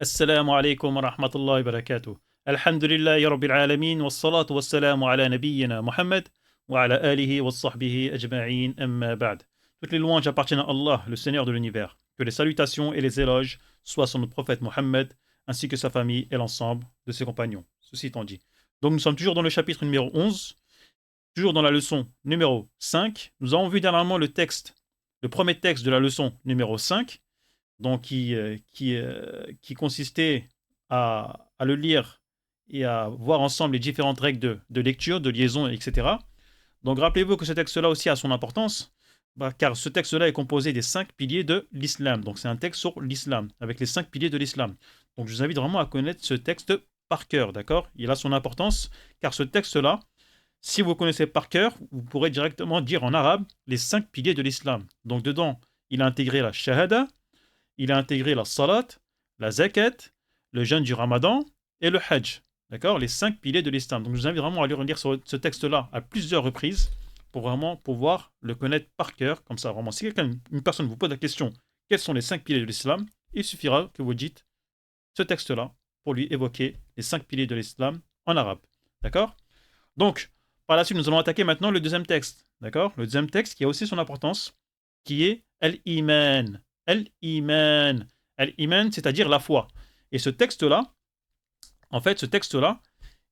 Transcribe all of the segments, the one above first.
السلام عليكم ورحمة الله وبركاته. الحمد لله رب العالمين والصلاة والسلام على نبينا Mohammed وعلى آله وصحبه أجمعين أما بعد. Toutes les louanges appartiennent à Allah, le Seigneur de l'univers. Que les salutations et les éloges soient sur notre prophète Mohammed ainsi que sa famille et l'ensemble de ses compagnons. Ceci étant dit. Donc nous sommes toujours dans le chapitre numéro 11, toujours dans la leçon numéro 5. Nous avons vu dernièrement le premier texte de la leçon numéro 5, donc qui consistait à le lire et à voir ensemble les différentes règles de lecture, de liaison, etc. Donc rappelez-vous que ce texte-là aussi a son importance, car ce texte-là est composé des 5 piliers de l'islam. Donc c'est un texte sur l'islam, avec les 5 piliers de l'islam. Donc je vous invite vraiment à connaître ce texte par cœur, d'accord? Il a son importance, car ce texte-là, si vous le connaissez par cœur, vous pourrez directement dire en arabe les 5 piliers de l'islam. Donc dedans, il a intégré la shahada, il a intégré la salat, la zakat, le jeûne du ramadan et le hajj. D'accord? Les 5 piliers de l'islam. Donc je vous invite vraiment à lire ce texte-là à plusieurs reprises pour vraiment pouvoir le connaître par cœur. Comme ça, vraiment, si une personne vous pose la question, quels sont les 5 piliers de l'islam, il suffira que vous dites ce texte-là pour lui évoquer les 5 piliers de l'islam en arabe. D'accord? Donc, par la suite, nous allons attaquer maintenant le deuxième texte. D'accord? Le deuxième texte qui a aussi son importance, qui est Al-Iman. Al-Iman. Al-Iman, c'est-à-dire la foi. Et ce texte-là,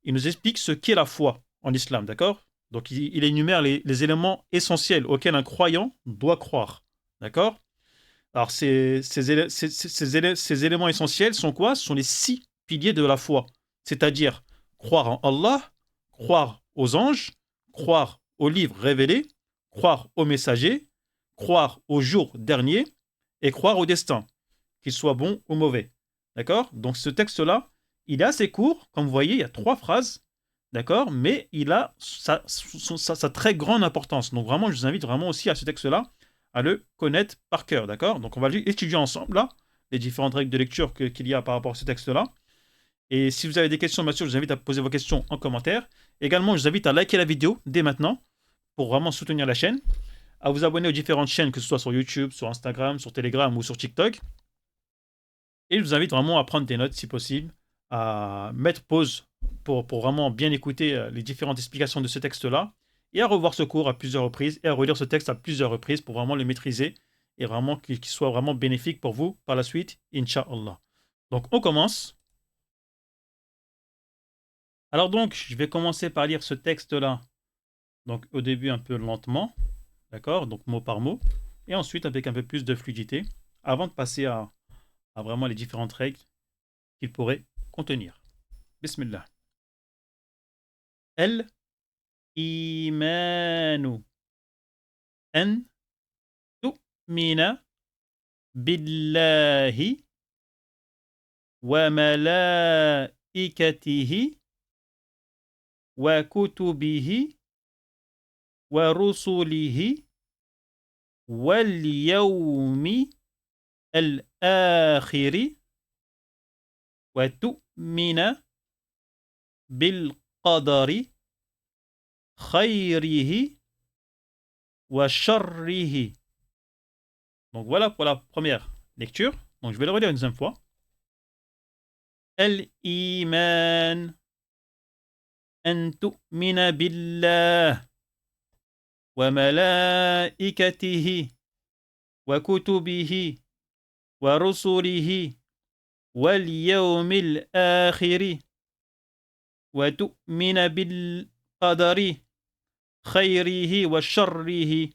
il nous explique ce qu'est la foi en islam, d'accord? Donc, il énumère les éléments essentiels auxquels un croyant doit croire, d'accord? Alors, ces éléments essentiels sont quoi? Ce sont les 6 piliers de la foi, c'est-à-dire croire en Allah, croire aux anges, croire aux livres révélés, croire aux messagers, croire au jour dernier et croire au destin, qu'il soit bon ou mauvais. D'accord? Donc ce texte-là, il est assez court, comme vous voyez, il y a 3 phrases, d'accord? Mais il a sa très grande importance. Donc vraiment, je vous invite vraiment aussi à ce texte-là, à le connaître par cœur, d'accord? Donc on va étudier ensemble, là, les différentes règles de lecture qu'il y a par rapport à ce texte-là. Et si vous avez des questions, bien sûr, je vous invite à poser vos questions en commentaire. Également, je vous invite à liker la vidéo dès maintenant, pour vraiment soutenir la chaîne, à vous abonner aux différentes chaînes, que ce soit sur YouTube, sur Instagram, sur Telegram ou sur TikTok. Et je vous invite vraiment à prendre des notes si possible, à mettre pause pour vraiment bien écouter les différentes explications de ce texte-là, et à revoir ce cours à plusieurs reprises, et à relire ce texte à plusieurs reprises pour vraiment le maîtriser, et vraiment qu'il soit vraiment bénéfique pour vous par la suite, Inch'Allah. Donc on commence. Alors donc, je vais commencer par lire ce texte-là, donc au début un peu lentement, d'accord, donc mot par mot, et ensuite avec un peu plus de fluidité, avant de passer à vraiment les différentes règles qu'il pourrait contenir. Bismillah. الإيمان أن تؤمن بالله وملائكته وكتبه ورسله واليوم الآخر وتؤمن بالقدر خيره وشره. Donc voilà pour la première lecture. Donc je vais le relire une deuxième fois. الإيمان أن تؤمن بالله وملائكته وكتبه ورسله واليوم الآخر وتؤمن بالقدر خيره وشره.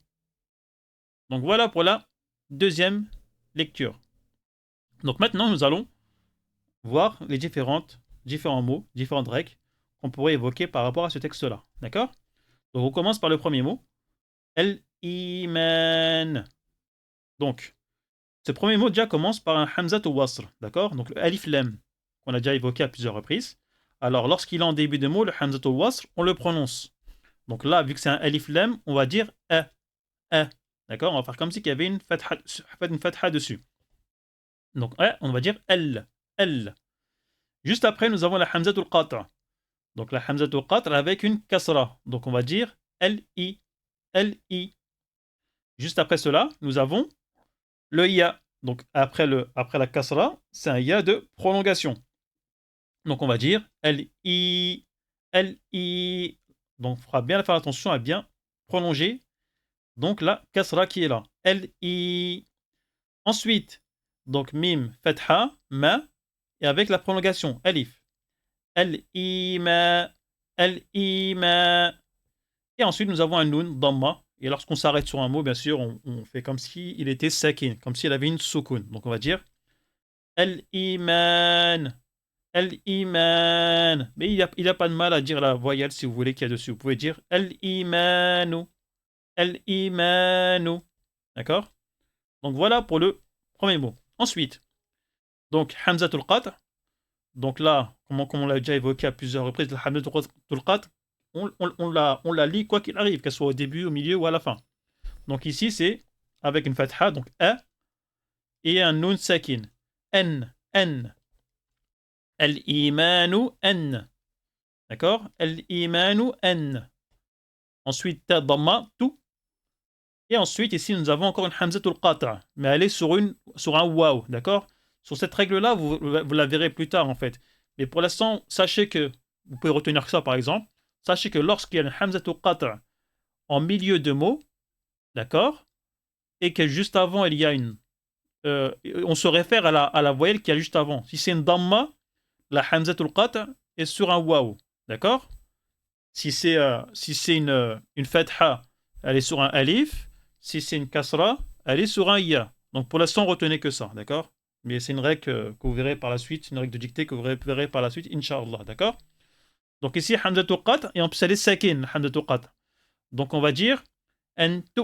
Donc voilà pour la deuxième lecture. Donc maintenant nous allons voir les différents mots, différentes règles qu'on pourrait évoquer par rapport à ce texte-là. D'accord? Donc on commence par le premier mot. Al-Iman. Donc, ce premier mot déjà commence par un Hamzat ou Wasr. D'accord? Donc le Alif Lam, qu'on a déjà évoqué à plusieurs reprises. Alors lorsqu'il est en début de mot, le Hamzat ou Wasr, on le prononce. Donc là, vu que c'est un Alif Lam, on va dire A. A. D'accord? On va faire comme si il y avait une fatha dessus. Donc A, on va dire L. L. Juste après, nous avons la Hamzat al-Qatra. Donc la Hamzat al-Qatra avec une Kasra. Donc on va dire L-I. L-I. Juste après cela, nous avons le Ya. Donc après la kasra, c'est un ya de prolongation. Donc on va dire L-I, L-I. Donc il faudra bien faire attention à bien prolonger. Donc la kasra qui est là. L-I. Ensuite, donc mim, fatha, ma, et avec la prolongation, alif. L-I-ma, L-I-ma. Et ensuite, nous avons un nun, damma. Et lorsqu'on s'arrête sur un mot, bien sûr, on fait comme s'il était sakin, comme s'il avait une soukoun. Donc on va dire L-Iman, L-Iman. Mais il a pas de mal à dire la voyelle si vous voulez qu'il y a dessus. Vous pouvez dire L-Imanu, L-Imanu. D'accord? Donc voilà pour le premier mot. Ensuite, donc Hamzatul Qat'. Donc là, comme on l'a déjà évoqué à plusieurs reprises, le Hamzatul Qat', on la lit quoi qu'il arrive, qu'elle soit au début, au milieu ou à la fin. Donc ici, c'est avec une fatha, donc A, et un nun sakin. N, N. Al-imanu N. D'accord? Al-imanu N. Ensuite, ta dhamma, tout. Et ensuite, ici, nous avons encore une hamzatul qata', mais elle est sur un waw, d'accord? Sur cette règle-là, vous la verrez plus tard, en fait. Mais pour l'instant, sachez que, vous pouvez retenir ça, par exemple, sachez que lorsqu'il y a une hamzatul qata' en milieu de mot, d'accord? Et que juste avant, il y a on se réfère à la voyelle qu'il y a juste avant. Si c'est une dhamma, la hamzatul qata' est sur un waw, d'accord? Si c'est une fatha, elle est sur un alif. Si c'est une kasra, elle est sur un ya. Donc pour l'instant, retenez que ça, d'accord? Mais c'est une règle que vous verrez par la suite, une règle de dictée que vous verrez par la suite, Inch'Allah, d'accord? Donc ici, hamzatul qat', et en plus elle est sakin, hamzatul qat'. Donc on va dire entu,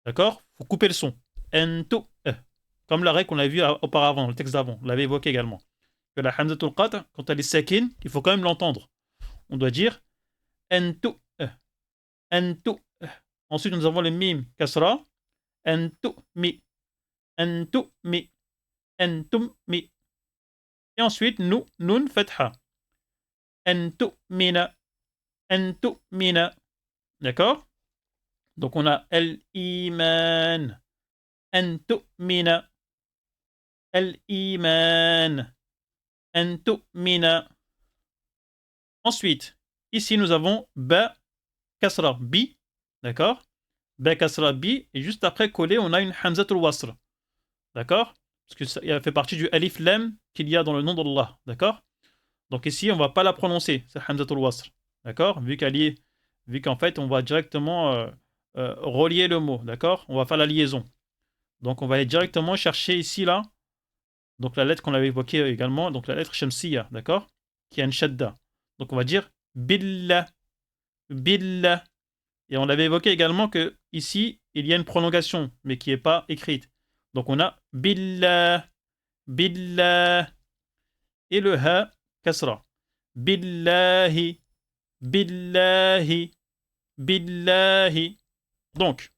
d'accord? Faut couper le son. Entu, comme la règle qu'on a vue auparavant, le texte d'avant, on l'avait évoqué également. Que la hamzatul qat', quand elle est sakin, il faut quand même l'entendre. On doit dire entu, entu. Ensuite, nous avons le mim kasra. Entu mi. Entu mi. Entum mi. Et ensuite, nous, nun fatha. Entu mina. Entu mina. D'accord? Donc, on a el-iman. Entu mina. El-iman. Entu mina. Ensuite, ici, nous avons ba kasra bi. D'accord? Ba kasra bi. Et juste après, collé, on a une hamzatul wasr. D'accord? Parce que ça fait partie du alif lam qu'il y a dans le nom d'Allah. D'accord? Donc ici, on ne va pas la prononcer, c'est hamzatul wasr. D'accord? Vu qu'en fait, on va directement relier le mot. D'accord? On va faire la liaison. Donc on va aller directement chercher ici, là, donc la lettre qu'on avait évoquée également, donc la lettre shamsiya. D'accord? Qui a une shadda. Donc on va dire billah. Billah. Et on avait évoqué également que ici, il y a une prolongation, mais qui n'est pas écrite. Donc on a billah, billah, et le ha kasra. Billahi, billahi, billahi. Donc,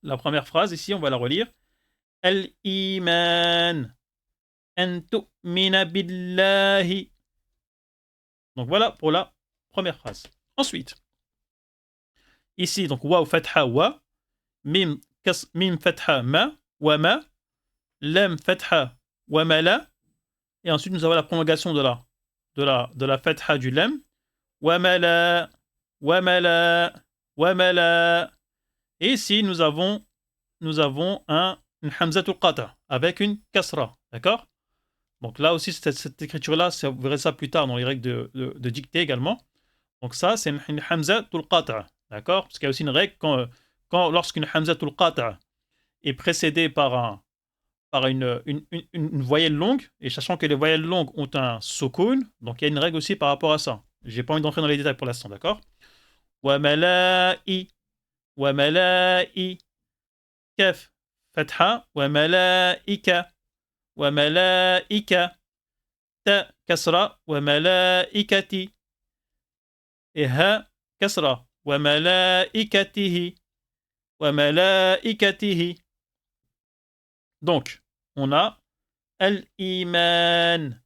la première phrase ici, on va la relire. Al-iman, an tu'mina billahi. Donc voilà pour la première phrase. Ensuite, ici, donc wa fatha wa, mim fatha ma, wa ma, lam fatha wa mala. Et ensuite, nous avons la prolongation de la fatha du lam. Wa mala, wa mala, wa mala. Et ici, nous avons une hamzatul qata avec une kasra. D'accord? Donc là aussi, cette écriture-là, vous verrez ça plus tard dans les règles de dictée également. Donc ça, c'est une hamzatul qata. D'accord? Parce qu'il y a aussi une règle lorsqu'une hamzatul qata est précédée par une voyelle longue, et sachant que les voyelles longues ont un sukun, donc il y a une règle aussi par rapport à ça. J'ai pas envie d'entrer dans les détails pour l'instant, d'accord? Wa mala'i, wa mala'i, kaf, fatha, wa mala'ika, wa mala'ika, ta, kasra, wa mala'ikati, et ha, kasra, wa mala'ikatihi, wa mala'ikatihi. Donc, on a al-iman,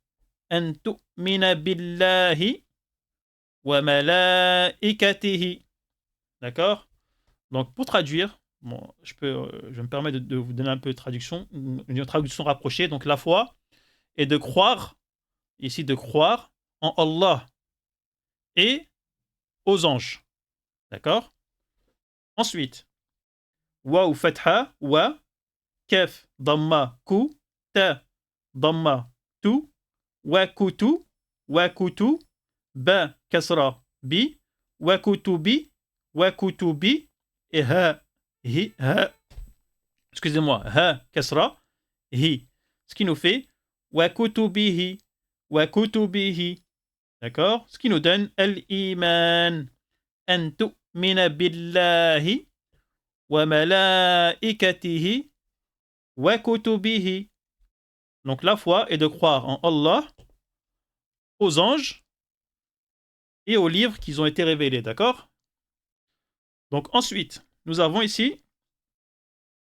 an tu'mina billahi wa malaikatihi. D'accord? Donc, pour traduire, bon, je me permets de vous donner un peu de traduction, une traduction rapprochée. Donc la foi est de croire, ici de croire en Allah et aux anges. D'accord? Ensuite, waou fatha, wa, kef, damma, ku, ta, damma, tu, wa kutu, ba, kasra, bi, wa kutubi, et ha, hi, ha, excusez-moi, ha, kasra, hi. Ce qui nous fait wa kutubihi, wa kutubihi. D'accord? Ce qui nous donne al-iman. An tu'mina billahi wa malaikatihi wa kutubihi. Donc la foi est de croire en Allah, aux anges et aux livres qui ont été révélés. D'accord? Donc ensuite, nous avons ici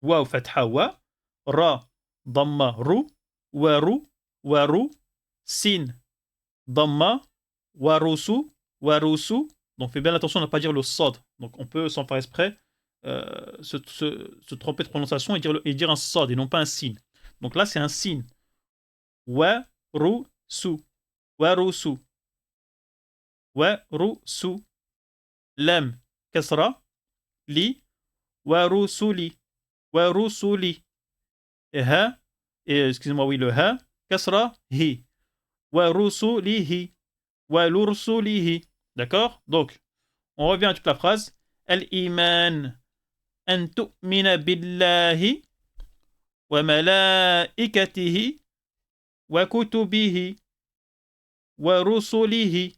wa fatha wa, ra damma ru, waru, sin damma, warusu. Donc fais bien attention à ne pas dire le sod. Donc on peut, sans faire exprès, se tromper de prononciation et dire un sod et non pas un sin. Donc là c'est un sin. Warusu. Warusu. Warusu. Lam kasra. Li. Warusuli. Warusuli. Et ha. Et excusez-moi, oui, le ha. Kasra. Hi. Warusulihi. Walursulihi. D'accord? Donc, on revient à toute la phrase. Al-iman an tu'mina billahi wa malaikatihi wa kutubihi wa rusulihi.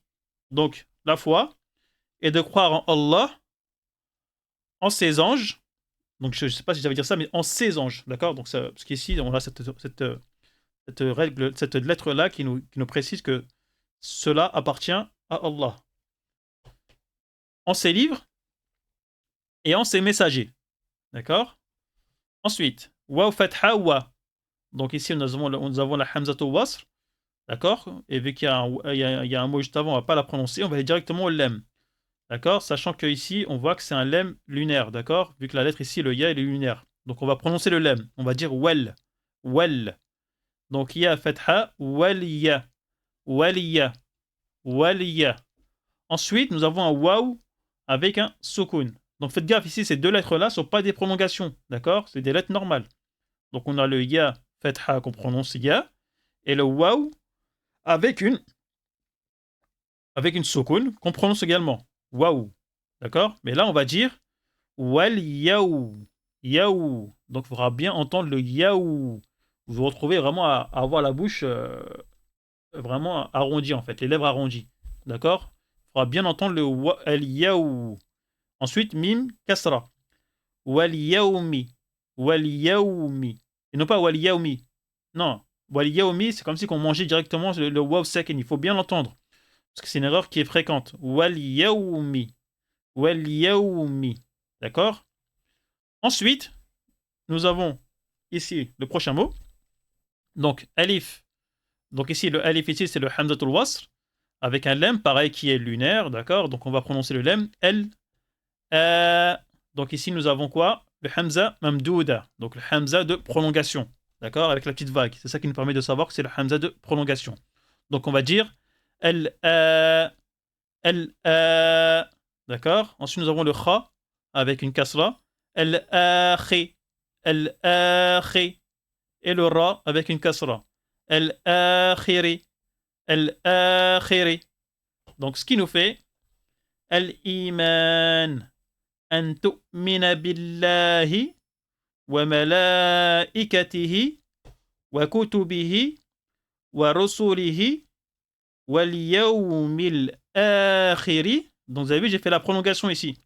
Donc, la foi est de croire en Allah, en ses anges. Donc, je ne sais pas si j'avais dire ça, mais en ses anges. D'accord? Donc, parce qu'ici, on a cette règle, cette lettre-là qui nous précise que cela appartient à Allah. En ses livres et en ses messagers. D'accord? Ensuite, wa fatha wa. Donc ici, nous avons la hamzatul wasr. D'accord? Et vu qu'il y a un mot juste avant, on ne va pas la prononcer, on va aller directement au lem. D'accord? Sachant qu'ici, on voit que c'est un lem lunaire. D'accord? Vu que la lettre ici, le ya, il est lunaire. Donc on va prononcer le lem. On va dire wel. Wel. Donc ya fatha, waliya. Waliya. Waliya. Ensuite, nous avons un waw avec un sukun. Donc faites gaffe, ici, ces deux lettres-là ne sont pas des prolongations. D'accord? C'est des lettres normales. Donc on a le ya fatha qu'on prononce ya, et le waw avec une sukun qu'on prononce également. Waw. D'accord? Mais là, on va dire wal yaou. Yaou. Donc il faudra bien entendre le yaou. Vous vous retrouvez vraiment à avoir la bouche vraiment arrondie, en fait, les lèvres arrondies. D'accord? Il faudra bien entendre le yaou. Ensuite, mim kasra. Wal yaoumi. Wal yaoumi. Et non pas wal yaoumi. Non. Wal yaoumi, c'est comme si on mangeait directement le waw second. Il faut bien l'entendre. Parce que c'est une erreur qui est fréquente. Wal yaoumi. Wal yaoumi. D'accord? Ensuite, nous avons ici le prochain mot. Donc, alif. Donc ici, le alif ici, c'est le hamzatul wasr. Avec un lem, pareil, qui est lunaire. D'accord? Donc on va prononcer le lem. Donc ici, nous avons quoi? Le hamza mamdouda. Donc le hamza de prolongation. D'accord? Avec la petite vague. C'est ça qui nous permet de savoir que c'est le hamza de prolongation. Donc on va dire D'accord? Ensuite, nous avons le kha avec une kasra. Al-akhi. Al-akhi. Et le ra avec une kasra. Al-akhiri. Al-akhiri. Donc ce qui nous fait Al-iman. أن تؤمن بالله وملائكته وكتبه ورسله واليوم الآخر. Donc vous avez vu, j'ai fait la prolongation ici.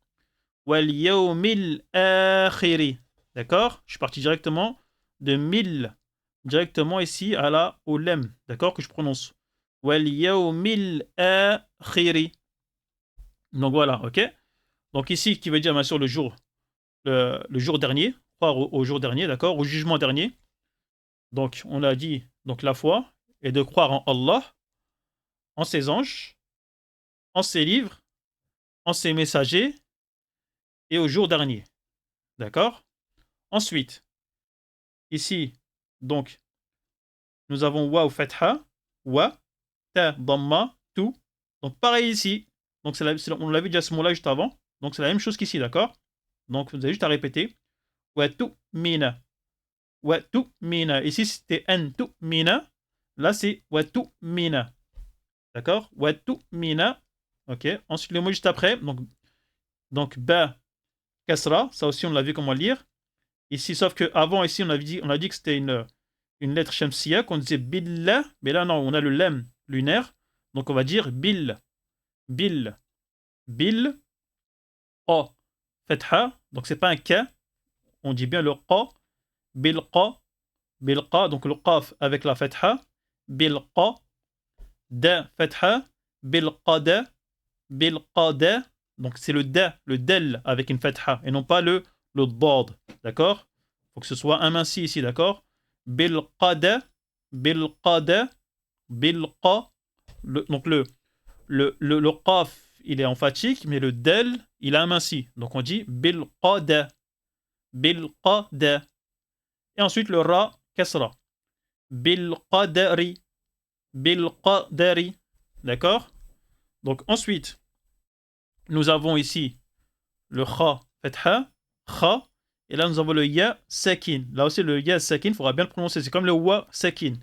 واليوم الآخر. D'accord? Je suis parti directement de 1000 directement ici au lem. D'accord? Que je prononce. واليوم الآخر. Donc voilà, ok? Donc ici, qui veut dire bien sûr le jour dernier, croire au jour dernier, d'accord, au jugement dernier. Donc on a dit, donc la foi est de croire en Allah, en ses anges, en ses livres, en ses messagers et au jour dernier. D'accord? Ensuite, ici, donc, nous avons wa ou fatha, wa, ta, dhamma, tu. Donc, pareil ici. Donc, on l'a vu déjà ce mot-là juste avant. Donc, c'est la même chose qu'ici, d'accord? Donc, vous avez juste à répéter. Wa tu mina. Wa tu mina. Ici, c'était en tu mina. Là, c'est wa tu mina. D'accord? Wa tu mina. Ok. Ensuite, le mot juste après. Donc ba, kasra. Ça aussi, on l'a vu comment lire. Ici, sauf qu'avant, ici, on a dit que c'était une lettre shamsiya, qu'on disait billah. Mais là, non, on a le lem lunaire. Donc, on va dire bil. Bil. Bil. O. Fatha. Donc, c'est pas un K. On dit bien le qa. Bil qa. Bil qa. Donc, le qaf avec la fatha. Bil qa. Da fatha. Bil qada. Bil qada. Donc, c'est le da, le del avec une fatha. Et non pas le dad. D'accord? Il faut que ce soit aminci ici, d'accord? Bil qada. Bil qada. Bil qa. Donc, le qaf, il est emphatique, mais le del, il est aminci. Donc, on dit bil qada. Bil qada. Et ensuite, le ra, kasra. Bil qadari. Bil qadari. D'accord? Donc, ensuite, nous avons ici le kha, fatha, kha. Et là, nous avons le ya, sakin. Là aussi, le ya, sakin, il faudra bien le prononcer. C'est comme le wa, sakin,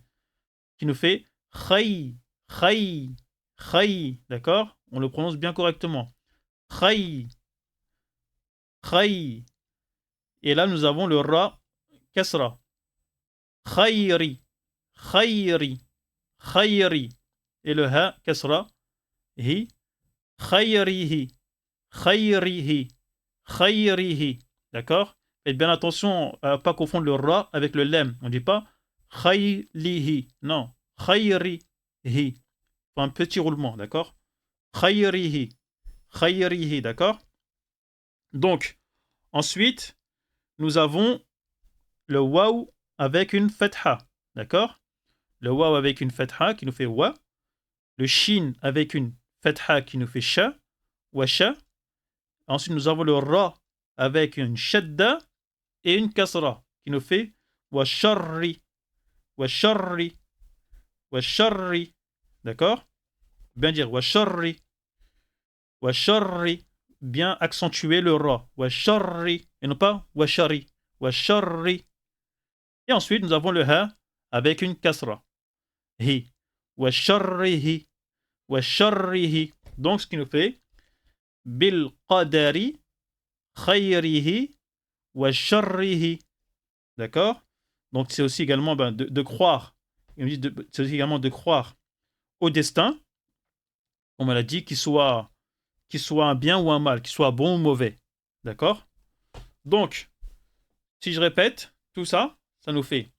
qui nous fait khay, khay, khay. D'accord? On le prononce bien correctement. Khay, khay. Et là, nous avons le ra, kasra. Khayri, khayri, khayri. Et le ha, kasra, hi, khayrihi, khayrihi, khayrihi. D'accord? Faites bien attention à ne pas confondre le ra avec le lem. On ne dit pas khaylihi. Non, khayrihi. Faut un petit roulement, d'accord? Khayrihi, khayrihi, d'accord? Donc, ensuite, nous avons le waw avec une fatha, d'accord? Le waw avec une fatha qui nous fait wa. Le shin avec une fatha qui nous fait sha, wa sha. Ensuite, nous avons le ra avec une shadda et une kasra qui nous fait wa sharri, wa sharri, wa sharri. D'accord? Bien dire wa sharri, wa sharri. Bien accentuer le ra, wa sharri, et non pas wa shari, wa sharri. Et ensuite, nous avons le ha avec une kasra. Hi. Wa sharrihi. Wa sharrihi. Donc, ce qui nous fait bil qadari khayrihi wa sharrihi. D'accord? Donc, c'est aussi également de croire. C'est aussi également de croire au destin, comme on l'a dit, qu'il soit un bien ou un mal, qu'il soit bon ou mauvais. D'accord? Donc, si je répète tout ça, ça nous fait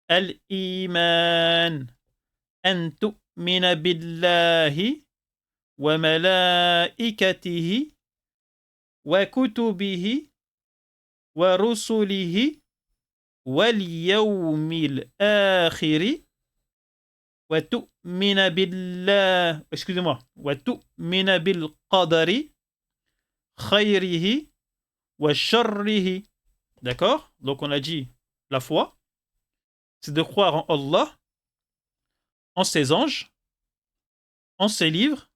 al-iman an tu'mina billahi wa malaikatihi wa kutubihi wa rusulihi wal yawmil akhiri wa tu'mina billah, excusez-moi, wa tu'mina bil qadari khayrihi wa sharrihi. D'accord? Donc on a dit la foi, c'est de croire en Allah, en ses anges, en ses livres,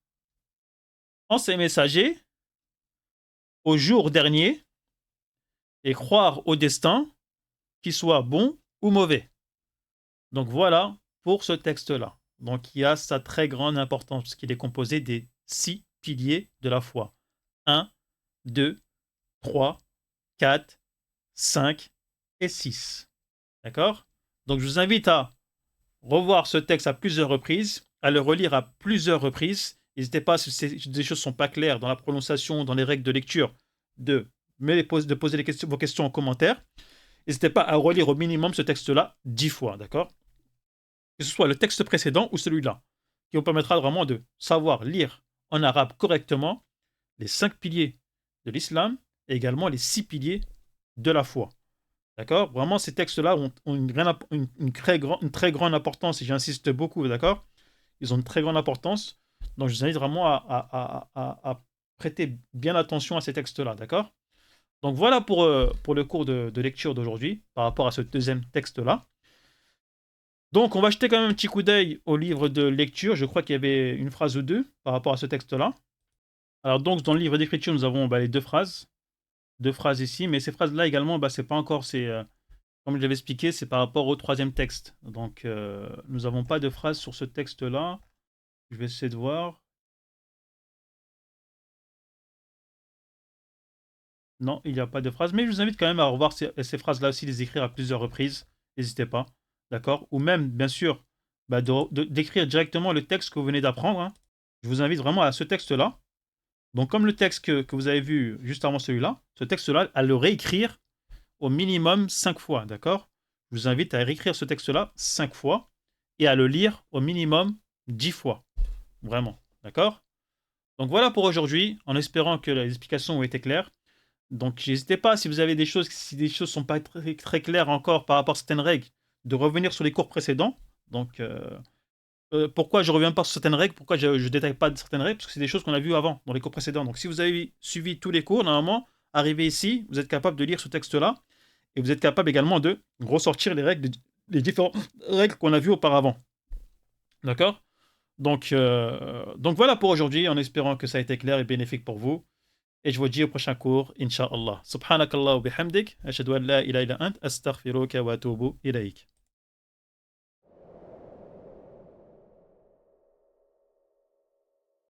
en ses messagers, au jour dernier, et croire au destin, qu'il soit bon ou mauvais. Donc voilà pour ce texte-là. Donc il y a sa très grande importance, parce qu'il est composé des 6 piliers de la foi. 1, 2, 3, 4, 5 et 6. D'accord? Donc je vous invite à revoir ce texte à plusieurs reprises, à le relire à plusieurs reprises. N'hésitez pas, si des choses ne sont pas claires dans la prononciation, dans les règles de lecture, de poser vos questions en commentaire. N'hésitez pas à relire au minimum ce texte-là 10 fois, d'accord? Que ce soit le texte précédent ou celui-là, qui vous permettra vraiment de savoir lire en arabe correctement les 5 piliers de l'islam et également les 6 piliers de la foi. D'accord? Vraiment, ces textes-là ont une très grande importance, et j'insiste beaucoup, d'accord? Ils ont une très grande importance. Donc, je vous invite vraiment à prêter bien attention à ces textes-là, d'accord? Donc voilà pour le cours de lecture d'aujourd'hui, par rapport à ce deuxième texte-là. Donc on va jeter quand même un petit coup d'œil au livre de lecture. Je crois qu'il y avait une phrase ou deux par rapport à ce texte-là. Alors donc dans le livre d'écriture, nous avons les deux phrases ici, mais ces phrases-là également, c'est pas encore, comme je l'avais expliqué, c'est par rapport au troisième texte. Donc nous n'avons pas de phrase sur ce texte-là. Je vais essayer de voir. Non, il n'y a pas de phrase, mais je vous invite quand même à revoir ces phrases-là aussi, les écrire à plusieurs reprises. N'hésitez pas, d'accord? Ou même, bien sûr, d'écrire directement le texte que vous venez d'apprendre, hein. Je vous invite vraiment à ce texte-là. Donc, comme le texte que vous avez vu juste avant celui-là, ce texte-là, à le réécrire au minimum 5 fois, d'accord? Je vous invite à réécrire ce texte-là 5 fois et à le lire au minimum 10 fois. Vraiment, d'accord? Donc voilà pour aujourd'hui, en espérant que les explications ont été claires. Donc n'hésitez pas, si vous avez des choses, si des choses sont pas très, très claires encore par rapport à certaines règles, de revenir sur les cours précédents. Donc pourquoi je reviens pas sur certaines règles, pourquoi je ne détaille pas certaines règles, parce que c'est des choses qu'on a vues avant, dans les cours précédents. Donc si vous avez suivi tous les cours, normalement, arrivé ici, vous êtes capable de lire ce texte-là, et vous êtes capable également de ressortir les règles, les différentes règles qu'on a vues auparavant. D'accord? Donc voilà pour aujourd'hui, en espérant que ça a été clair et bénéfique pour vous. Et je vous dis au prochain cours, Inch'Allah. Subhanakallah wa bihamdik, ashhadu an la ilaha illa ant, astaghfiruka wa atubu ilayk.